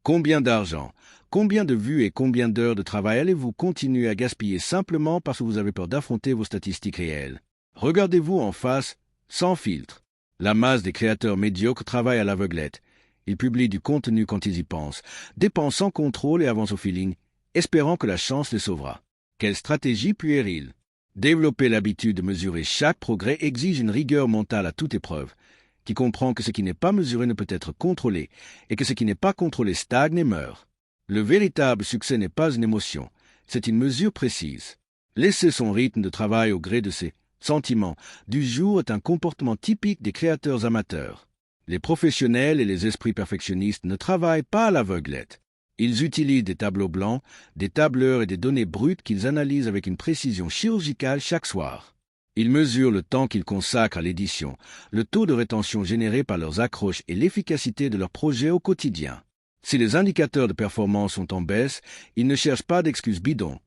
Combien d'argent, combien de vues et combien d'heures de travail allez-vous continuer à gaspiller simplement parce que vous avez peur d'affronter vos statistiques réelles? Regardez-vous en face, sans filtre. La masse des créateurs médiocres travaille à l'aveuglette. Ils publient du contenu quand ils y pensent, dépensent sans contrôle et avancent au feeling, espérant que la chance les sauvera. Quelle stratégie puérile! Développer l'habitude de mesurer chaque progrès exige une rigueur mentale à toute épreuve, qui comprend que ce qui n'est pas mesuré ne peut être contrôlé, et que ce qui n'est pas contrôlé stagne et meurt. Le véritable succès n'est pas une émotion, c'est une mesure précise. Laisser son rythme de travail au gré de ses sentiments du jour est un comportement typique des créateurs amateurs. Les professionnels et les esprits perfectionnistes ne travaillent pas à l'aveuglette. Ils utilisent des tableaux blancs, des tableurs et des données brutes qu'ils analysent avec une précision chirurgicale chaque soir. Ils mesurent le temps qu'ils consacrent à l'édition, le taux de rétention généré par leurs accroches et l'efficacité de leurs projets au quotidien. Si les indicateurs de performance sont en baisse, ils ne cherchent pas d'excuses bidons.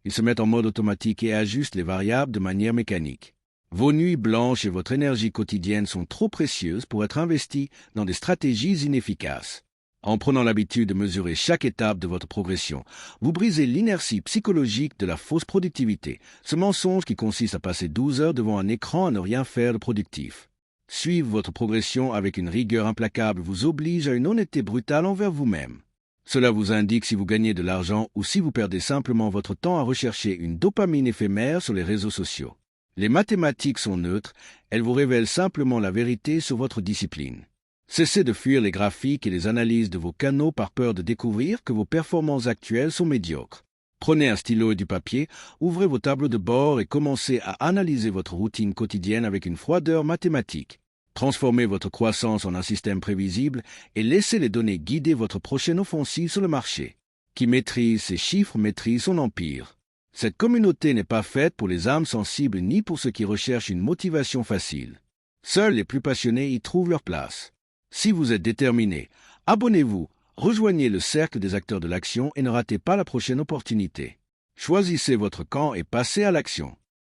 Ils se mettent en mode automatique et ajustent les variables de manière mécanique. Vos nuits blanches et votre énergie quotidienne sont trop précieuses pour être investies dans des stratégies inefficaces. En prenant l'habitude de mesurer chaque étape de votre progression, vous brisez l'inertie psychologique de la fausse productivité, ce mensonge qui consiste à passer 12 heures devant un écran à ne rien faire de productif. Suivre votre progression avec une rigueur implacable vous oblige à une honnêteté brutale envers vous-même. Cela vous indique si vous gagnez de l'argent ou si vous perdez simplement votre temps à rechercher une dopamine éphémère sur les réseaux sociaux. Les mathématiques sont neutres, elles vous révèlent simplement la vérité sur votre discipline. Cessez de fuir les graphiques et les analyses de vos canaux par peur de découvrir que vos performances actuelles sont médiocres. Prenez un stylo et du papier, ouvrez vos tableaux de bord et commencez à analyser votre routine quotidienne avec une froideur mathématique. Transformez votre croissance en un système prévisible et laissez les données guider votre prochaine offensive sur le marché. Qui maîtrise ses chiffres maîtrise son empire. Cette communauté n'est pas faite pour les âmes sensibles ni pour ceux qui recherchent une motivation facile. Seuls les plus passionnés y trouvent leur place. Si vous êtes déterminé, abonnez-vous, rejoignez le cercle des acteurs de l'action et ne ratez pas la prochaine opportunité. Choisissez votre camp et passez à l'action.